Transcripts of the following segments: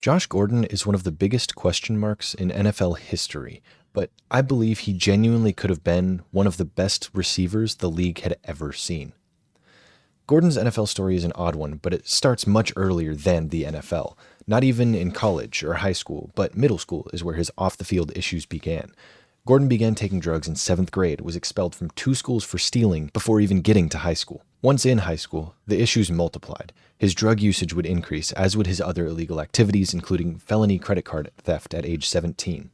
Josh Gordon is one of the biggest question marks in NFL history, but I believe he genuinely could have been one of the best receivers the league had ever seen. Gordon's NFL story is an odd one, but it starts much earlier than the NFL. Not even in college or high school, but middle school is where his off-the-field issues began. Gordon began taking drugs in 7th grade, was expelled from 2 schools for stealing before even getting to high school. Once in high school, the issues multiplied. His drug usage would increase, as would his other illegal activities, including felony credit card theft at age 17.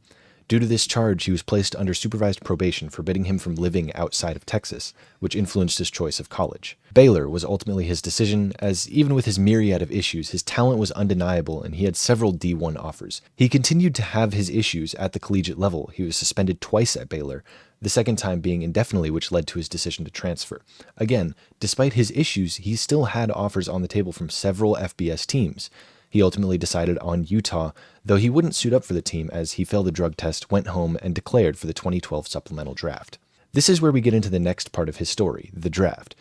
Due to this charge, he was placed under supervised probation, forbidding him from living outside of Texas, which influenced his choice of college. Baylor was ultimately his decision, as even with his myriad of issues, his talent was undeniable and he had several D1 offers. He continued to have his issues at the collegiate level. He was suspended twice at Baylor, the second time being indefinitely, which led to his decision to transfer. Again, despite his issues, he still had offers on the table from several FBS teams. He ultimately decided on Utah, though he wouldn't suit up for the team as he failed the drug test, went home, and declared for the 2012 supplemental draft. This is where we get into the next part of his story, the draft.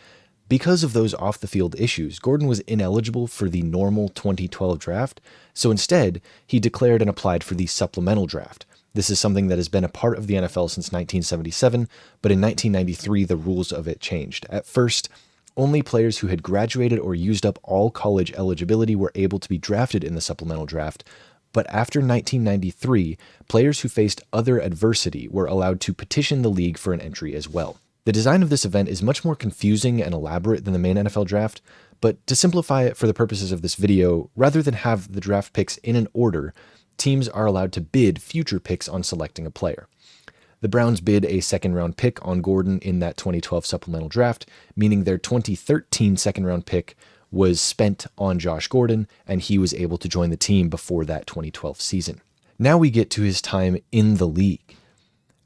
Because of those off-the-field issues, Gordon was ineligible for the normal 2012 draft, so instead, he declared and applied for the supplemental draft. This is something that has been a part of the NFL since 1977, but in 1993, the rules of it changed. At first, only players who had graduated or used up all college eligibility were able to be drafted in the supplemental draft, but after 1993, players who faced other adversity were allowed to petition the league for an entry as well. The design of this event is much more confusing and elaborate than the main NFL draft, but to simplify it for the purposes of this video, rather than have the draft picks in an order, teams are allowed to bid future picks on selecting a player. The Browns bid a second-round pick on Gordon in that 2012 supplemental draft, meaning their 2013 second-round pick was spent on Josh Gordon, and he was able to join the team before that 2012 season. Now we get to his time in the league.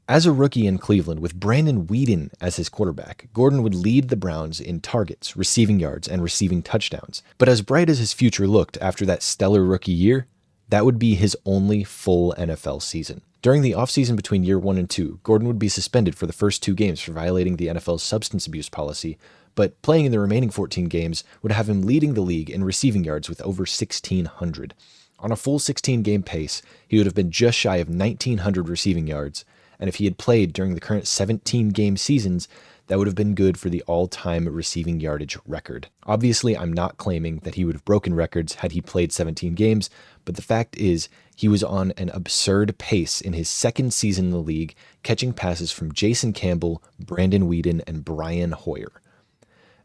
As a rookie in Cleveland, with Brandon Weeden as his quarterback, Gordon would lead the Browns in targets, receiving yards, and receiving touchdowns. But as bright as his future looked after that stellar rookie year, that would be his only full NFL season. During the offseason between year 1 and 2, Gordon would be suspended for the first 2 games for violating the NFL's substance abuse policy, but playing in the remaining 14 games would have him leading the league in receiving yards with over 1,600. On a full 16-game pace, he would have been just shy of 1,900 receiving yards, and if he had played during the current 17-game seasons, that would have been good for the all-time receiving yardage record. Obviously, I'm not claiming that he would have broken records had he played 17 games, but the fact is, he was on an absurd pace in his second season in the league, catching passes from Jason Campbell, Brandon Weeden, and Brian Hoyer.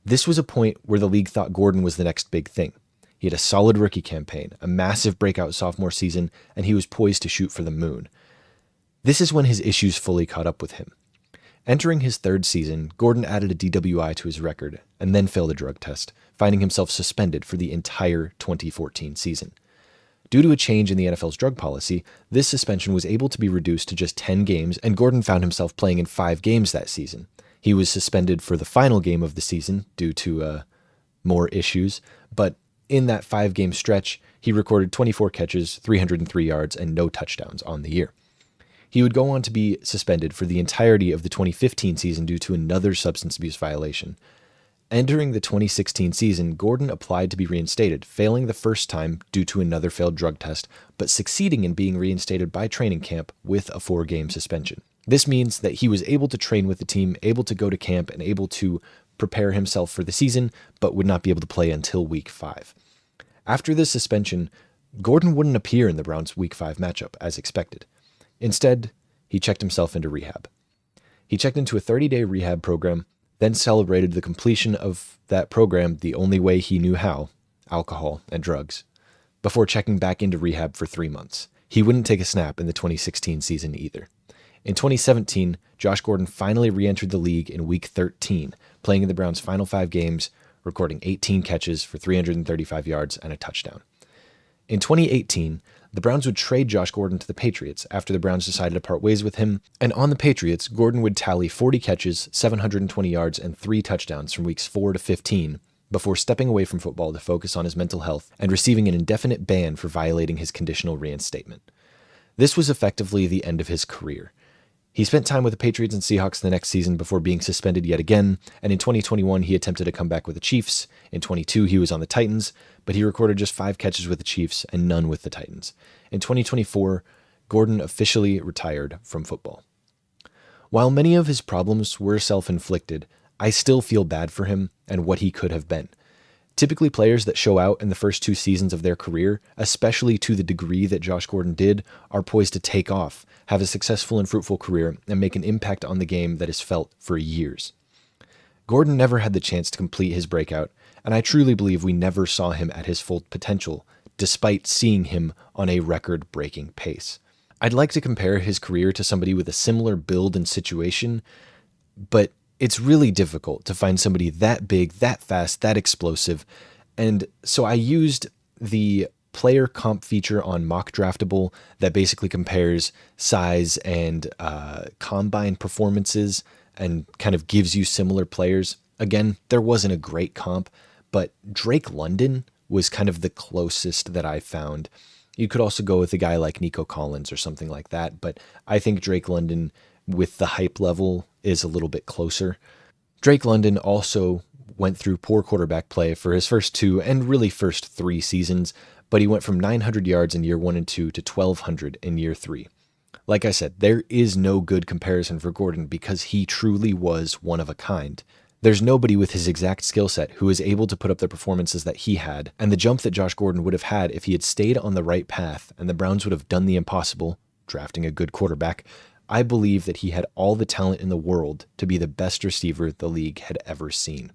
This was a point where the league thought Gordon was the next big thing. He had a solid rookie campaign, a massive breakout sophomore season, and he was poised to shoot for the moon. This is when his issues fully caught up with him. Entering his 3rd season, Gordon added a DWI to his record and then failed a drug test, finding himself suspended for the entire 2014 season. Due to a change in the NFL's drug policy, this suspension was able to be reduced to just 10 games, and Gordon found himself playing in 5 games that season. He was suspended for the final game of the season due to more issues, but in that 5-game stretch, he recorded 24 catches, 303 yards, and no touchdowns on the year. He would go on to be suspended for the entirety of the 2015 season due to another substance abuse violation. Entering the 2016 season, Gordon applied to be reinstated, failing the first time due to another failed drug test, but succeeding in being reinstated by training camp with a 4-game suspension. This means that he was able to train with the team, able to go to camp, and able to prepare himself for the season, but would not be able to play until Week 5. After this suspension, Gordon wouldn't appear in the Browns' Week 5 matchup, as expected. Instead, he checked himself into rehab. He checked into a 30-day rehab program, then celebrated the completion of that program the only way he knew how, alcohol and drugs, before checking back into rehab for 3 months. He wouldn't take a snap in the 2016 season either. In 2017, Josh Gordon finally re-entered the league in Week 13, playing in the Browns' final 5 games, recording 18 catches for 335 yards and a touchdown. In 2018, the Browns would trade Josh Gordon to the Patriots after the Browns decided to part ways with him, and on the Patriots, Gordon would tally 40 catches, 720 yards, and 3 touchdowns from weeks 4 to 15, before stepping away from football to focus on his mental health and receiving an indefinite ban for violating his conditional reinstatement. This was effectively the end of his career. He spent time with the Patriots and Seahawks the next season before being suspended yet again, and in 2021 he attempted to come back with the Chiefs. In 22 he was on the Titans, but he recorded just 5 catches with the Chiefs and none with the Titans. In 2024, Gordon officially retired from football. While many of his problems were self-inflicted, I still feel bad for him and what he could have been. Typically, players that show out in the first 2 seasons of their career, especially to the degree that Josh Gordon did, are poised to take off, have a successful and fruitful career, and make an impact on the game that is felt for years. Gordon never had the chance to complete his breakout, and I truly believe we never saw him at his full potential, despite seeing him on a record-breaking pace. I'd like to compare his career to somebody with a similar build and situation, but it's really difficult to find somebody that big, that fast, that explosive. And so I used the player comp feature on Mock Draftable that basically compares size and combine performances and kind of gives you similar players. Again, there wasn't a great comp, but Drake London was kind of the closest that I found. You could also go with a guy like Nico Collins or something like that, but I think Drake London with the hype level is a little bit closer. Drake London also went through poor quarterback play for his first 2 and really first 3 seasons, but he went from 900 yards in year 1 and 2 to 1,200 in year 3. Like I said, there is no good comparison for Gordon because he truly was one of a kind. There's nobody with his exact skill set who is able to put up the performances that he had, and the jump that Josh Gordon would have had if he had stayed on the right path and the Browns would have done the impossible, drafting a good quarterback. I believe that he had all the talent in the world to be the best receiver the league had ever seen.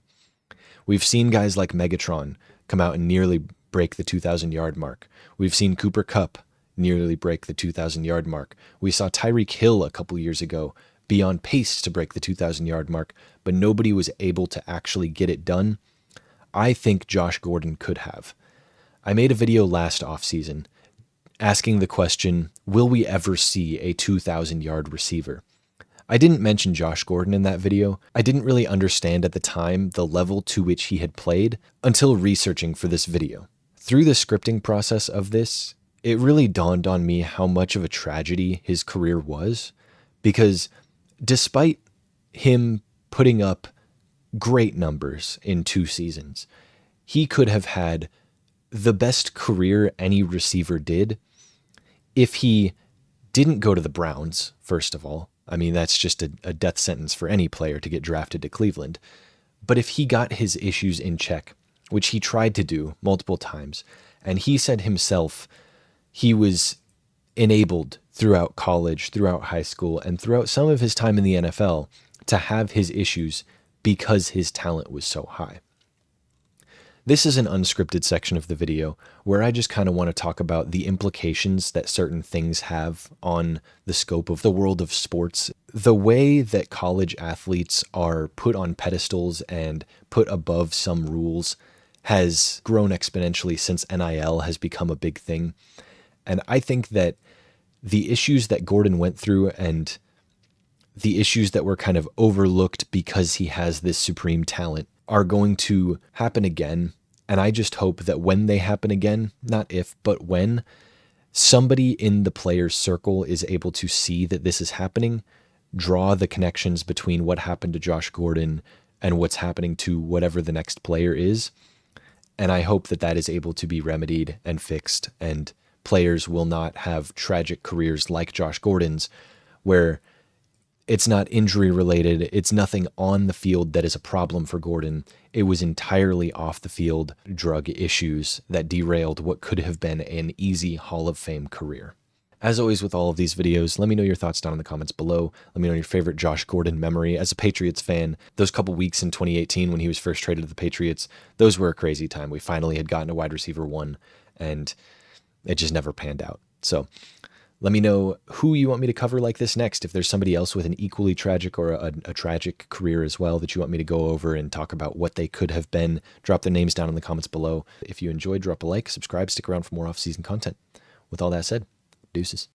We've seen guys like Megatron come out and nearly break the 2,000-yard mark. We've seen Cooper Kupp nearly break the 2,000-yard mark. We saw Tyreek Hill a couple years ago be on pace to break the 2,000-yard mark, but nobody was able to actually get it done. I think Josh Gordon could have. I made a video last offseason asking the question, will we ever see a 2,000-yard receiver? I didn't mention Josh Gordon in that video. I didn't really understand at the time the level to which he had played until researching for this video. Through the scripting process of this, it really dawned on me how much of a tragedy his career was, because despite him putting up great numbers in 2 seasons, he could have had the best career any receiver did if he didn't go to the Browns, first of all. I mean, that's just a death sentence for any player to get drafted to Cleveland. But if he got his issues in check, which he tried to do multiple times, and he said himself he was enabled throughout college, throughout high school, and throughout some of his time in the NFL to have his issues because his talent was so high. This is an unscripted section of the video where I just kind of want to talk about the implications that certain things have on the scope of the world of sports. The way that college athletes are put on pedestals and put above some rules has grown exponentially since NIL has become a big thing. And I think that the issues that Gordon went through and the issues that were kind of overlooked because he has this supreme talent are going to happen again. And I just hope that when they happen again, not if, but when, somebody in the player's circle is able to see that this is happening, draw the connections between what happened to Josh Gordon and what's happening to whatever the next player is. And I hope that that is able to be remedied and fixed, and players will not have tragic careers like Josh Gordon's, where it's not injury related. It's nothing on the field that is a problem for Gordon. It was entirely off the field drug issues that derailed what could have been an easy Hall of Fame career. As always with all of these videos, let me know your thoughts down in the comments below. Let me know your favorite Josh Gordon memory. As a Patriots fan, those couple weeks in 2018 when he was first traded to the Patriots, those were a crazy time. We finally had gotten a wide receiver 1, and it just never panned out. So let me know who you want me to cover like this next. If there's somebody else with an equally tragic or a tragic career as well that you want me to go over and talk about what they could have been, drop their names down in the comments below. If you enjoyed, drop a like, subscribe, stick around for more off-season content. With all that said, deuces.